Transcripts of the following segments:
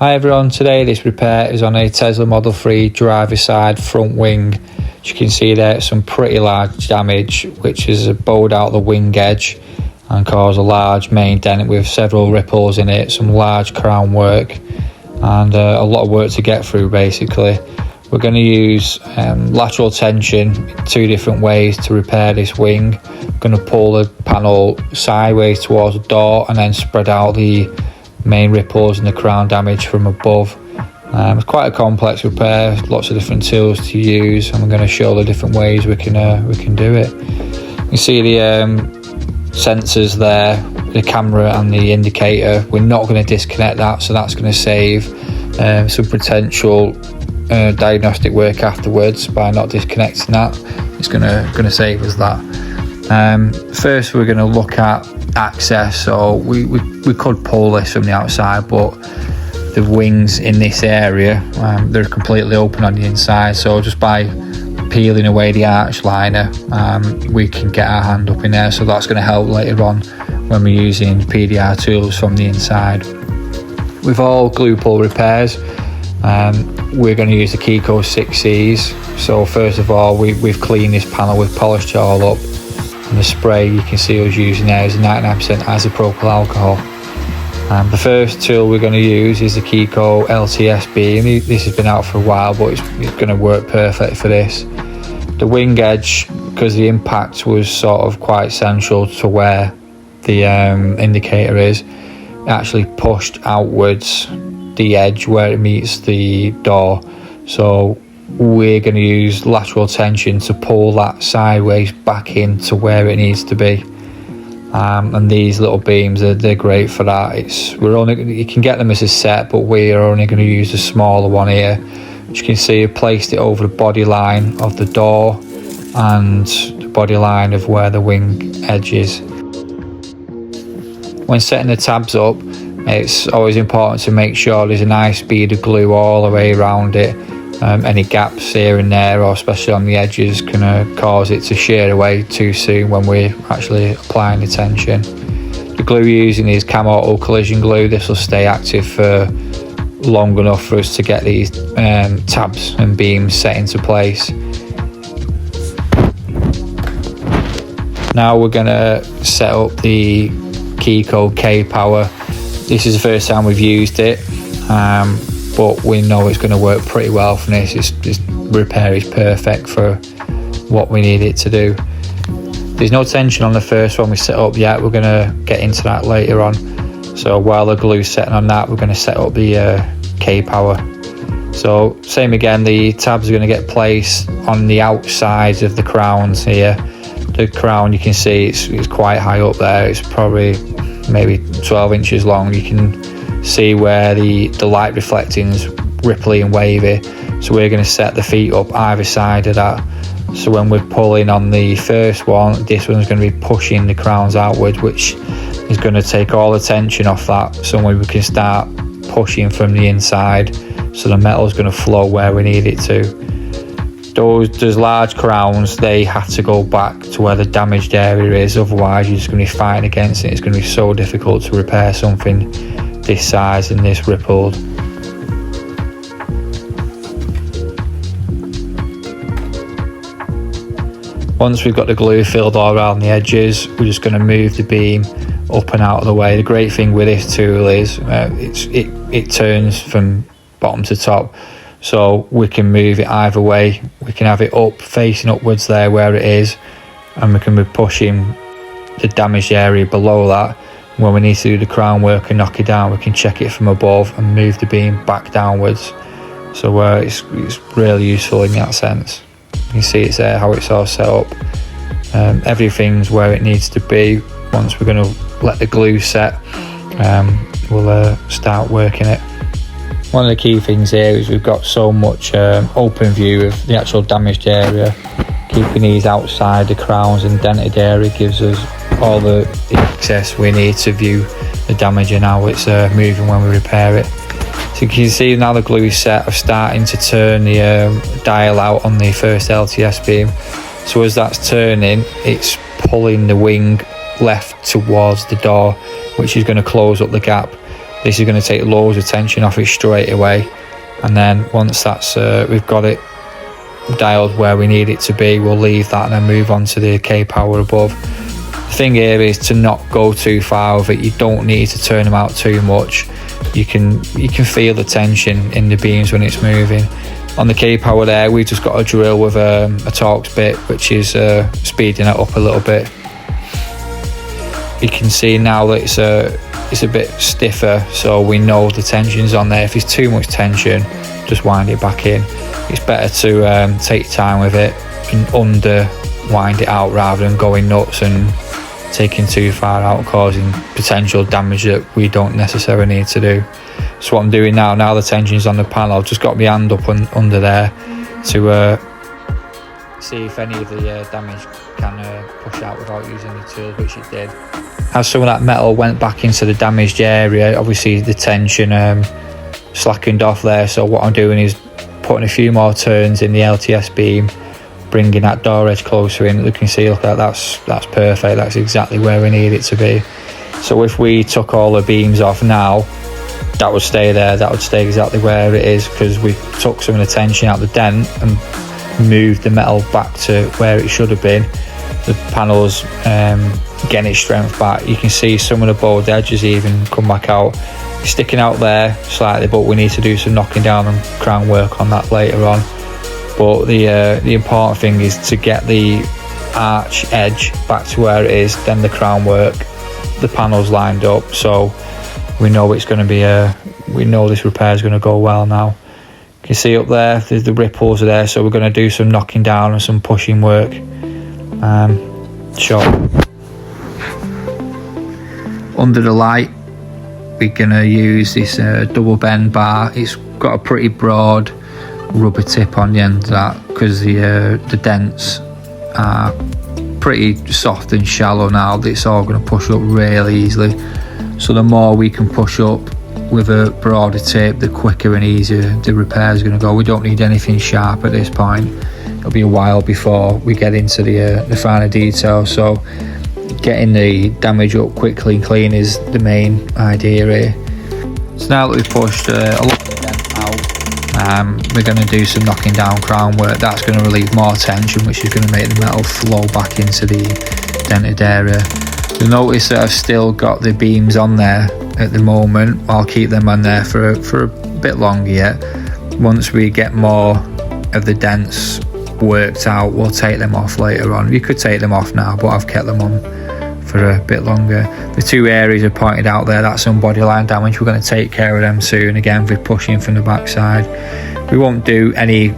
Hi everyone, today this repair is on a Tesla Model 3 driver side front wing. As you can see there, some pretty large damage which has bowed out the wing edge and caused a large main dent with several ripples in it, some large crown work and a lot of work to get through basically. We're going to use lateral tension in two different ways to repair this wing. I'm going to pull the panel sideways towards the door and then spread out the main ripples and the crown damage from above. It's quite a complex repair, lots of different tools to use, and I'm going to show the different ways we can do it. You can see the sensors there, the camera and the indicator. We're not going to disconnect that, so that's going to save some potential diagnostic work afterwards by not disconnecting that. It's going to save us that. First we're going to look at access. So we could pull this from the outside, but the wings in this area they're completely open on the inside, so just by peeling away the arch liner we can get our hand up in there, so that's going to help later on when we're using PDR tools from the inside. With all glue pull repairs we're going to use the Keco 6Cs. So first of all we've cleaned this panel, we've polished it all up, and the spray you can see us using there is 99% isopropyl alcohol. The first tool we're going to use is the Keco LTS Beam. This has been out for a while, but it's going to work perfect for this. The wing edge, because the impact was sort of quite central to where the indicator is, actually pushed outwards the edge where it meets the door. So we're going to use lateral tension to pull that sideways back into where it needs to be. And these little beams they're great for that. You can get them as a set, but we are only going to use the smaller one here. As you can see, I've placed it over the body line of the door and the body line of where the wing edge is. When setting the tabs up, it's always important to make sure there's a nice bead of glue all the way around it. Any gaps here and there, or especially on the edges, can cause it to shear away too soon when we're actually applying the tension. The glue you're using is Cam Auto collision glue. This will stay active for long enough for us to get these tabs and beams set into place. Now we're going to set up the Keco K-Power. This is the first time we've used it, but we know it's going to work pretty well for this. This repair is perfect for what we need it to do. There's no tension on the first one we set up yet. We're going to get into that later on. So while the glue's setting on that, we're going to set up the K-Power. So same again, the tabs are going to get placed on the outsides of the crowns here. The crown, you can see it's quite high up there. It's probably maybe 12 inches long. You can see where the light reflecting is ripply and wavy. So we're going to set the feet up either side of that. So when we're pulling on the first one, this one's going to be pushing the crowns outwards, which is going to take all the tension off that. So we can start pushing from the inside, so the metal is going to flow where we need it to. Those large crowns, they have to go back to where the damaged area is, otherwise you're just going to be fighting against it. It's going to be so difficult to repair something this size and this rippled. Once we've got the glue filled all around the edges, we're just going to move the beam up and out of the way. The great thing with this tool is it turns from bottom to top, so we can move it either way. We can have it up, facing upwards there where it is, and we can be pushing the damaged area below that. When we need to do the crown work and knock it down, we can check it from above and move the beam back downwards. So it's really useful in that sense. You can see it's there, how it's all set up. Everything's where it needs to be. Once we're going to let the glue set, we'll start working it. One of the key things here is we've got so much open view of the actual damaged area. Keeping these outside the crowns and dented area gives us all the access we need to view the damage and how it's moving when we repair it. So you can see now the glue is set. I'm starting to turn the dial out on the first LTS beam. So as that's turning, it's pulling the wing left towards the door, which is going to close up the gap. This is going to take loads of tension off it straight away, and then once that's we've got it dialed where we need it to be, we'll leave that and then move on to the K-Power above. The thing here is to not go too far with it. You don't need to turn them out too much. You can feel the tension in the beams when it's moving. On the K-Power there, we've just got a drill with a Torx bit, which is speeding it up a little bit. You can see now that it's a bit stiffer, so we know the tension's on there. If it's too much tension, just wind it back in. It's better to take your time with it and wind it out rather than going nuts and taking too far out, causing potential damage that we don't necessarily need to do. So what I'm doing now the tension's on the panel, I've just got my hand up under there to see if any of the damage can push out without using the tool, which it did. As some of that metal went back into the damaged area, obviously the tension slackened off there. So what I'm doing is putting a few more turns in the LTS beam, bringing that door edge closer in. You can see, look at that, that's perfect. That's exactly where we need it to be. So if we took all the beams off now, that would stay there. That would stay exactly where it is, because we took some of the tension out the dent and moved the metal back to where it should have been. The panel's getting its strength back. You can see some of the bowed edges even come back out, sticking out there slightly, but we need to do some knocking down and crown work on that later on. But the important thing is to get the arch edge back to where it is, then the crown work, the panels lined up, so we know it's going to be we know this repair is going to go well now. You can see up there the ripples are there, so we're going to do some knocking down and some pushing work. Under the light, we're going to use this double bend bar. It's got a pretty broad rubber tip on the end of that, because the dents are pretty soft and shallow now. It's all going to push up really easily, so the more we can push up with a broader tip, the quicker and easier the repair is going to go. We don't need anything sharp at this point. It'll be a while before we get into the finer detail, so getting the damage up quickly and clean is the main idea here. So now that we've pushed a lot of the dent out, we're going to do some knocking down crown work. That's going to relieve more tension, which is going to make the metal flow back into the dented area. You'll notice that I've still got the beams on there at the moment. I'll keep them on there for a bit longer yet. Once we get more of the dents worked out, we'll take them off later on. You could take them off now, but I've kept them on for a bit longer. The two areas are pointed out there, that's some body line damage. We're going to take care of them soon, again with pushing from the backside. We won't do any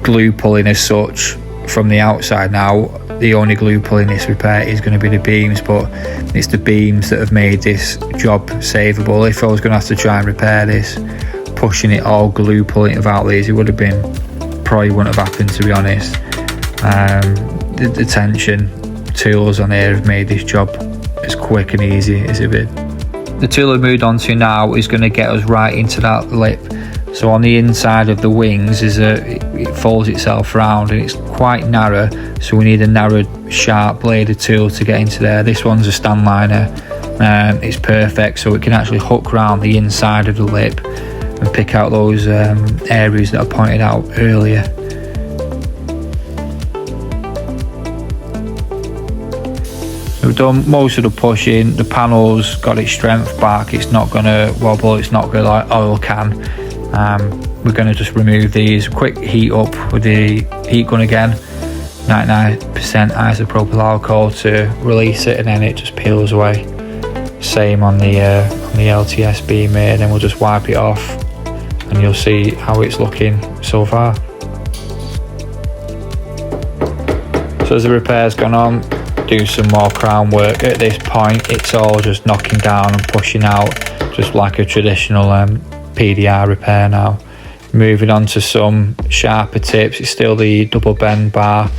glue pulling as such from the outside now. The only glue pulling this repair is going to be the beams, but it's the beams that have made this job savable. If I was going to have to try and repair this, pushing it all, glue pulling it without these, it would have been, probably wouldn't have happened, to be honest. The tension tools on here have made this job as quick and easy as it is. The tool I've moved on to now is going to get us right into that lip. So on the inside of the wings it folds itself round and it's quite narrow, so we need a narrow sharp bladed tool to get into there. This one's a stand liner, it's perfect, so it can actually hook round the inside of the lip and pick out those areas that I pointed out earlier. We've done most of the pushing. The panel's got its strength back, it's not going to wobble, it's not going to like oil can. We're going to just remove these, quick heat up with the heat gun again, 99% isopropyl alcohol to release it, and then it just peels away. Same on the LTS beam here, then we'll just wipe it off and you'll see how it's looking so far. So as the repair's gone on, do some more crown work. At this point it's all just knocking down and pushing out, just like a traditional PDR repair now. Moving on to some sharper tips, it's still the double bend bar.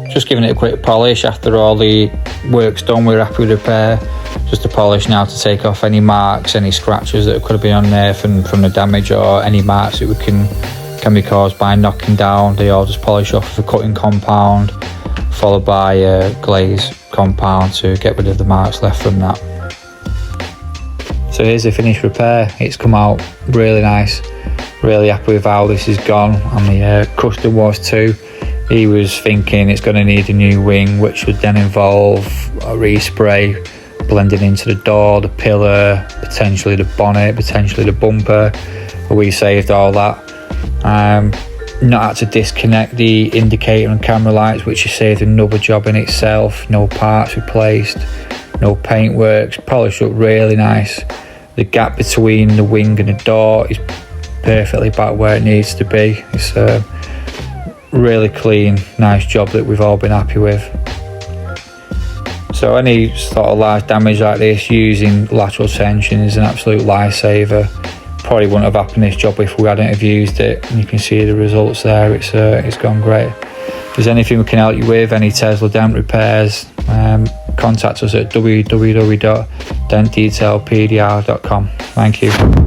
Just giving it a quick polish after all the work's done. We're happy with the repair. just a polish now to take off any marks, any scratches that could have been on there from the damage, or any marks that can be caused by knocking down. They all just polish off with a cutting compound followed by a glaze compound to get rid of the marks left from that. So here's the finished repair. It's come out really nice, really happy with how this is gone, and the customer was too. He was thinking it's going to need a new wing, which would then involve a respray, blending into the door, the pillar, potentially the bonnet, potentially the bumper, but we saved all that. Not had to disconnect the indicator and camera lights, which has saved another job in itself. No parts replaced, no paintworks, polished up really nice. The gap between the wing and the door is perfectly back where it needs to be. It's a really clean, nice job that we've all been happy with. So any sort of large damage like this, using lateral tension is an absolute lifesaver. Probably wouldn't have happened this job if we hadn't have used it, and you can see the results there. It's gone great. If there's anything we can help you with, any Tesla dent repairs, contact us at www.dentdetailpdr.com. Thank you.